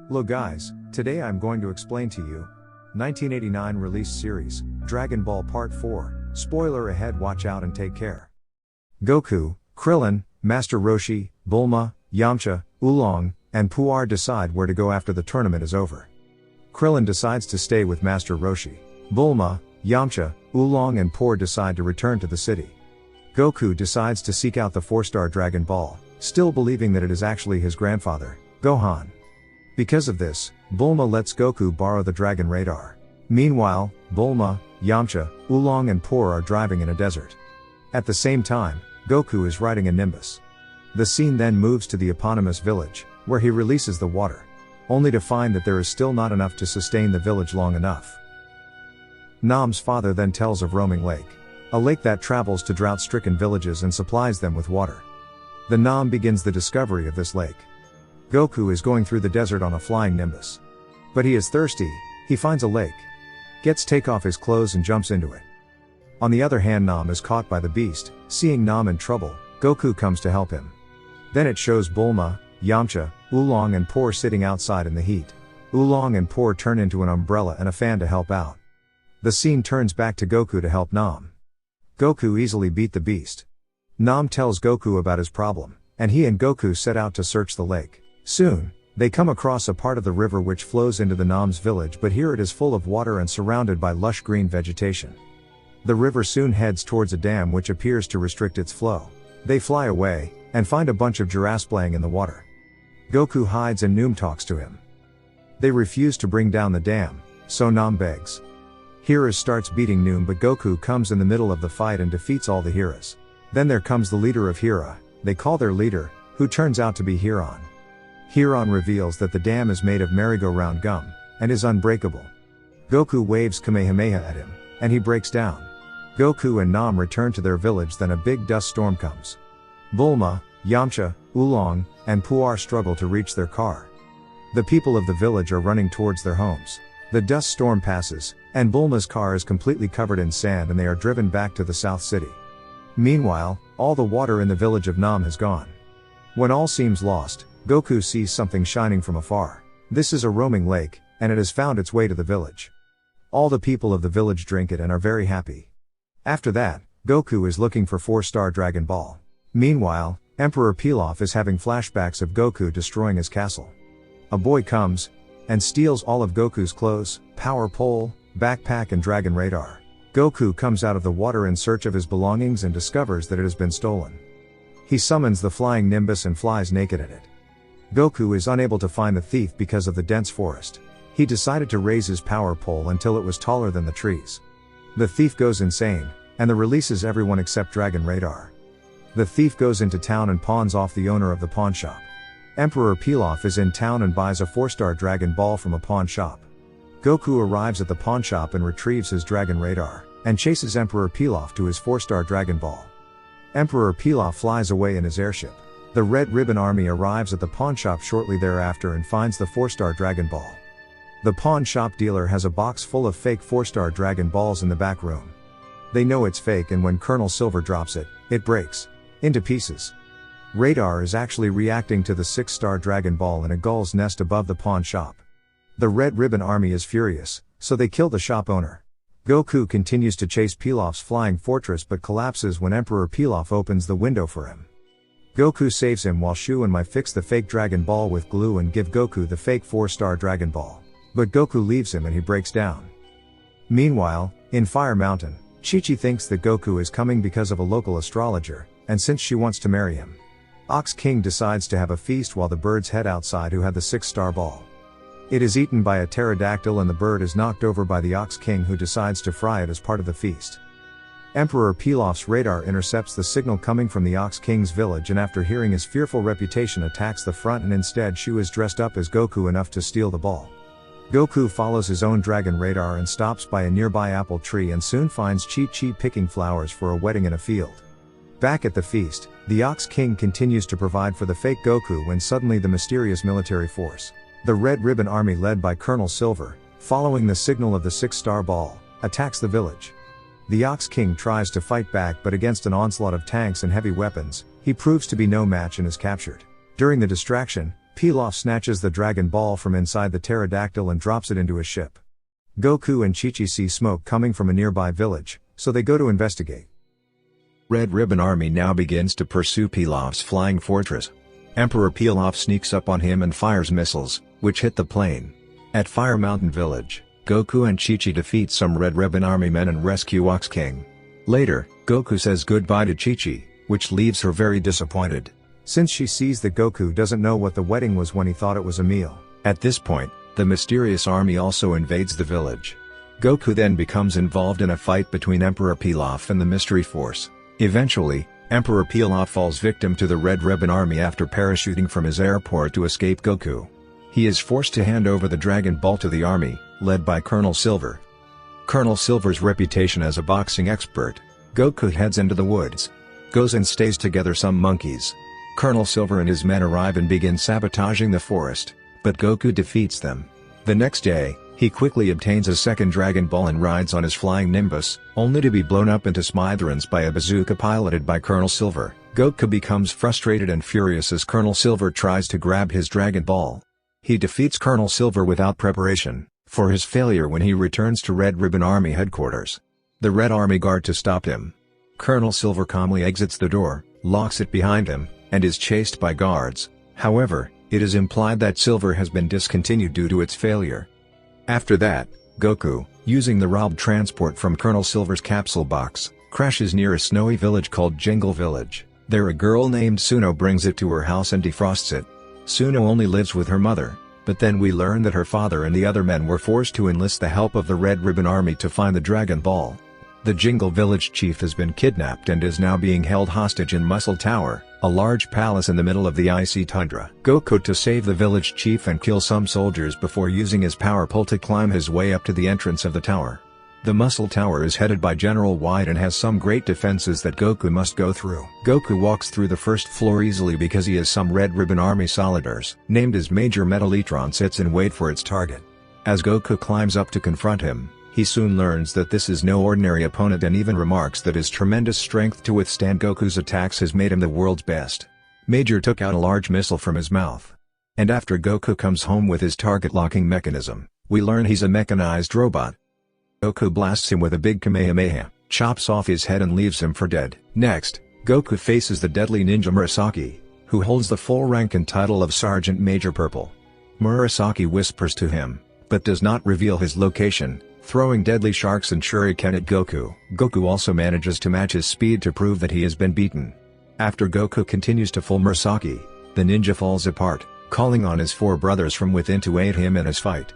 Hello guys, today I'm going to explain to you 1989 release series, Dragon Ball Part 4, spoiler ahead, watch out and take care. Goku, Krillin, Master Roshi, Bulma, Yamcha, Oolong, and Puar decide where to go after the tournament is over. Krillin decides to stay with Master Roshi. Bulma, Yamcha, Oolong and Puar decide to return to the city. Goku decides to seek out the 4-star Dragon Ball, still believing that it is actually his grandfather, Gohan. Because of this, Bulma lets Goku borrow the Dragon Radar. Meanwhile, Bulma, Yamcha, Oolong and Puar are driving in a desert. At the same time, Goku is riding a Nimbus. The scene then moves to the eponymous village, where he releases the water, only to find that there is still not enough to sustain the village long enough. Nam's father then tells of Roaming Lake, a lake that travels to drought-stricken villages and supplies them with water. The Nam begins the discovery of this lake. Goku is going through the desert on a flying Nimbus. But he is thirsty, he finds a lake, gets take off his clothes and jumps into it. On the other hand, Nam is caught by the beast. Seeing Nam in trouble, Goku comes to help him. Then it shows Bulma, Yamcha, Oolong and Puar sitting outside in the heat. Oolong and Puar turn into an umbrella and a fan to help out. The scene turns back to Goku to help Nam. Goku easily beat the beast. Nam tells Goku about his problem, and he and Goku set out to search the lake. Soon, they come across a part of the river which flows into the Nam's village, but here it is full of water and surrounded by lush green vegetation. The river soon heads towards a dam which appears to restrict its flow. They fly away, and find a bunch of giraffes playing in the water. Goku hides and Noom talks to him. They refuse to bring down the dam, so Nam begs. Hiras starts beating Noom, but Goku comes in the middle of the fight and defeats all the Hiras. Then there comes the leader of Hira, they call their leader, who turns out to be Hiran. Hiran reveals that the dam is made of merry-go-round gum, and is unbreakable. Goku waves Kamehameha at him, and he breaks down. Goku and Nam return to their village, then a big dust storm comes. Bulma, Yamcha, Oolong, and Puar struggle to reach their car. The people of the village are running towards their homes. The dust storm passes, and Bulma's car is completely covered in sand and they are driven back to the South City. Meanwhile, all the water in the village of Nam has gone. When all seems lost, Goku sees something shining from afar. This is a roaming lake, and it has found its way to the village. All the people of the village drink it and are very happy. After that, Goku is looking for 4-star Dragon Ball. Meanwhile, Emperor Pilaf is having flashbacks of Goku destroying his castle. A boy comes, and steals all of Goku's clothes, power pole, backpack and Dragon Radar. Goku comes out of the water in search of his belongings and discovers that it has been stolen. He summons the flying Nimbus and flies naked at it. Goku is unable to find the thief because of the dense forest. He decided to raise his power pole until it was taller than the trees. The thief goes insane, and releases everyone except Dragon Radar. The thief goes into town and pawns off the owner of the pawn shop. Emperor Pilaf is in town and buys a 4-star Dragon Ball from a pawn shop. Goku arrives at the pawn shop and retrieves his Dragon Radar, and chases Emperor Pilaf to his 4-star Dragon Ball. Emperor Pilaf flies away in his airship. The Red Ribbon Army arrives at the pawn shop shortly thereafter and finds the 4-star Dragon Ball. The pawn shop dealer has a box full of fake 4-star Dragon Balls in the back room. They know it's fake, and when Colonel Silver drops it, it breaks into pieces. Radar is actually reacting to the 6-star Dragon Ball in a gull's nest above the pawn shop. The Red Ribbon Army is furious, so they kill the shop owner. Goku continues to chase Pilaf's flying fortress but collapses when Emperor Pilaf opens the window for him. Goku saves him while Shu and Mai fix the fake Dragon Ball with glue and give Goku the fake 4-star Dragon Ball. But Goku leaves him and he breaks down. Meanwhile, in Fire Mountain, Chi-Chi thinks that Goku is coming because of a local astrologer, and since she wants to marry him. Ox King decides to have a feast while the birds head outside who had the 6-star ball. It is eaten by a pterodactyl and the bird is knocked over by the Ox King, who decides to fry it as part of the feast. Emperor Pilaf's radar intercepts the signal coming from the Ox King's village, and after hearing his fearful reputation attacks the front, and instead Shu is dressed up as Goku enough to steal the ball. Goku follows his own Dragon Radar and stops by a nearby apple tree and soon finds Chi-Chi picking flowers for a wedding in a field. Back at the feast, the Ox King continues to provide for the fake Goku when suddenly the mysterious military force, the Red Ribbon Army led by Colonel Silver, following the signal of the 6-star ball, attacks the village. The Ox King tries to fight back, but against an onslaught of tanks and heavy weapons, he proves to be no match and is captured. During the distraction, Pilaf snatches the Dragon Ball from inside the pterodactyl and drops it into his ship. Goku and Chi-Chi see smoke coming from a nearby village, so they go to investigate. Red Ribbon Army now begins to pursue Pilaf's flying fortress. Emperor Pilaf sneaks up on him and fires missiles, which hit the plane. At Fire Mountain Village, Goku and Chi-Chi defeat some Red Ribbon Army men and rescue Ox King. Later, Goku says goodbye to Chi-Chi, which leaves her very disappointed, since she sees that Goku doesn't know what the wedding was when he thought it was a meal. At this point, the mysterious army also invades the village. Goku then becomes involved in a fight between Emperor Pilaf and the Mystery Force. Eventually, Emperor Pilaf falls victim to the Red Ribbon Army after parachuting from his airport to escape Goku. He is forced to hand over the Dragon Ball to the army, led by Colonel Silver. Colonel Silver's reputation as a boxing expert, Goku heads into the woods. Goes and stays together some monkeys. Colonel Silver and his men arrive and begin sabotaging the forest, but Goku defeats them. The next day, he quickly obtains a second Dragon Ball and rides on his flying Nimbus, only to be blown up into smithereens by a bazooka piloted by Colonel Silver. Goku becomes frustrated and furious as Colonel Silver tries to grab his Dragon Ball. He defeats Colonel Silver without preparation, for his failure when he returns to Red Ribbon Army headquarters. The Red Army guard to stop him. Colonel Silver calmly exits the door, locks it behind him, and is chased by guards. However, it is implied that Silver has been discontinued due to its failure. After that, Goku, using the robbed transport from Colonel Silver's capsule box, crashes near a snowy village called Jingle Village. There a girl named Suno brings it to her house and defrosts it. Suno only lives with her mother, but then we learn that her father and the other men were forced to enlist the help of the Red Ribbon Army to find the Dragon Ball. The Jingle Village chief has been kidnapped and is now being held hostage in Muscle Tower, a large palace in the middle of the icy tundra. Goku to save the village chief and kill some soldiers before using his power pole to climb his way up to the entrance of the tower. The Muscle Tower is headed by General White and has some great defenses that Goku must go through. Goku walks through the first floor easily because he has some Red Ribbon Army soldiers, named as Major Metalotron, sits and wait for its target. As Goku climbs up to confront him, he soon learns that this is no ordinary opponent and even remarks that his tremendous strength to withstand Goku's attacks has made him the world's best. Major took out a large missile from his mouth. And after Goku comes home with his target locking mechanism, we learn he's a mechanized robot. Goku blasts him with a big Kamehameha, chops off his head and leaves him for dead. Next, Goku faces the deadly ninja Murasaki, who holds the full rank and title of Sergeant Major Purple. Murasaki whispers to him, but does not reveal his location, throwing deadly sharks and shuriken at Goku. Goku also manages to match his speed to prove that he has been beaten. After Goku continues to fool Murasaki, the ninja falls apart, calling on his four brothers from within to aid him in his fight.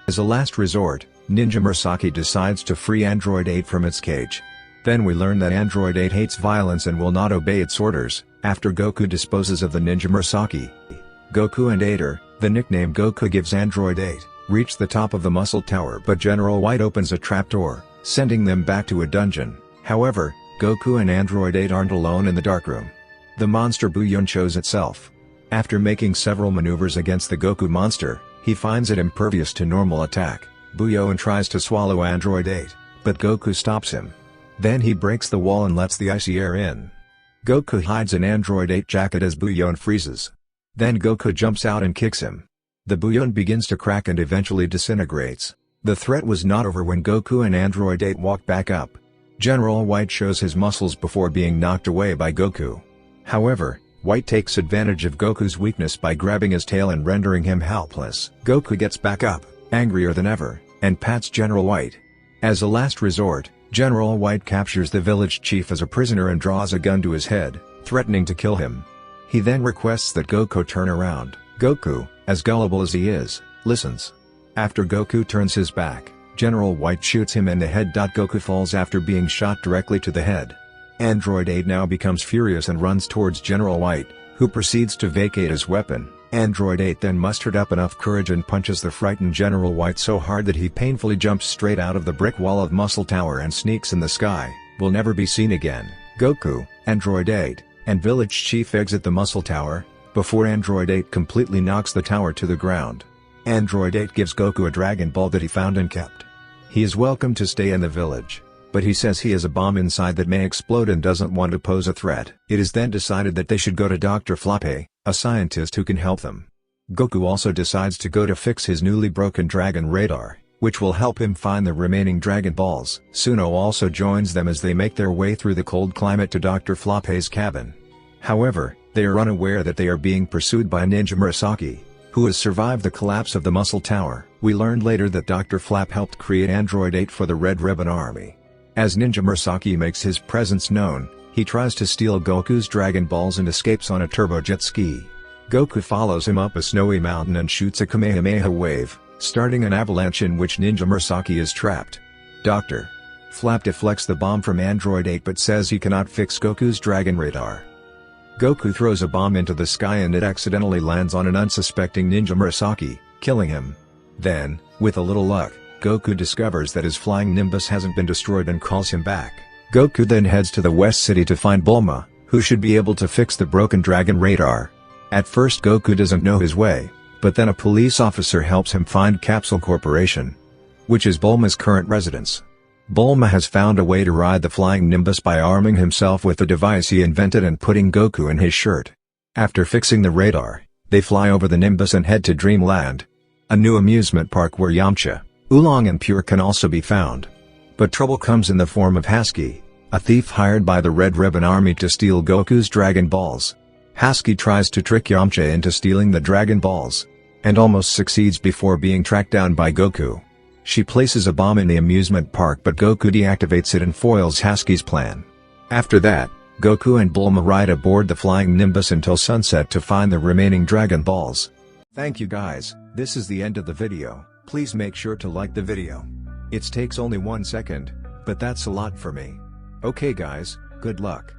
As a last resort, Ninja Murasaki decides to free Android 8 from its cage. Then we learn that Android 8 hates violence and will not obey its orders. After Goku disposes of the Ninja Murasaki, Goku and Ader, the nickname Goku gives Android 8, reach the top of the Muscle Tower, but General White opens a trapdoor, sending them back to a dungeon. However, Goku and Android 8 aren't alone in the dark room. The monster Bouillon shows itself. After making several maneuvers against the Goku monster, he finds it impervious to normal attack. Bouillon tries to swallow Android 8, but Goku stops him. Then he breaks the wall and lets the icy air in. Goku hides an Android 8 jacket as Bouillon freezes. Then Goku jumps out and kicks him. The Bouillon begins to crack and eventually disintegrates. The threat was not over when Goku and Android 8 walk back up. General White shows his muscles before being knocked away by Goku. However, White takes advantage of Goku's weakness by grabbing his tail and rendering him helpless. Goku gets back up, angrier than ever, and pats General White. As a last resort, General White captures the village chief as a prisoner and draws a gun to his head, threatening to kill him. He then requests that Goku turn around. Goku, as gullible as he is, listens. After Goku turns his back, General White shoots him in the head. Goku falls after being shot directly to the head. Android 8 now becomes furious and runs towards General White, who proceeds to vacate his weapon. Android 8 then mustered up enough courage and punches the frightened General White so hard that he painfully jumps straight out of the brick wall of Muscle Tower and sneaks in the sky, will never be seen again. Goku, Android 8, and Village Chief exit the Muscle Tower, before Android 8 completely knocks the tower to the ground. Android 8 gives Goku a Dragon Ball that he found and kept. He is welcome to stay in the village. but he says he has a bomb inside that may explode and doesn't want to pose a threat. It is then decided that they should go to Dr. Floppe, a scientist who can help them. Goku also decides to go to fix his newly broken Dragon Radar, which will help him find the remaining Dragon Balls. Suno also joins them as they make their way through the cold climate to Dr. Floppe's cabin. However, they are unaware that they are being pursued by Ninja Murasaki, who has survived the collapse of the Muscle Tower. We learned later that Dr. Flap helped create Android 8 for the Red Ribbon Army. As Ninja Murasaki makes his presence known, he tries to steal Goku's Dragon Balls and escapes on a turbo jet ski. Goku follows him up a snowy mountain and shoots a Kamehameha wave, starting an avalanche in which Ninja Murasaki is trapped. Dr. Flap deflects the bomb from Android 8 but says he cannot fix Goku's Dragon Radar. Goku throws a bomb into the sky and it accidentally lands on an unsuspecting Ninja Murasaki, killing him. Then, with a little luck, Goku discovers that his flying Nimbus hasn't been destroyed and calls him back. Goku then heads to the West City to find Bulma, who should be able to fix the broken Dragon Radar. At first Goku doesn't know his way, but then a police officer helps him find Capsule Corporation, which is Bulma's current residence. Bulma has found a way to ride the flying Nimbus by arming himself with the device he invented and putting Goku in his shirt. After fixing the radar, they fly over the Nimbus and head to Dreamland, a new amusement park where Yamcha, Oolong and Pure can also be found. But trouble comes in the form of Husky, a thief hired by the Red Ribbon Army to steal Goku's Dragon Balls. Husky tries to trick Yamcha into stealing the Dragon Balls, and almost succeeds before being tracked down by Goku. She places a bomb in the amusement park but Goku deactivates it and foils Husky's plan. After that, Goku and Bulma ride aboard the flying Nimbus until sunset to find the remaining Dragon Balls. Thank you guys, this is the end of the video. Please make sure to like the video. It takes only 1 second, but that's a lot for me. Okay guys, good luck.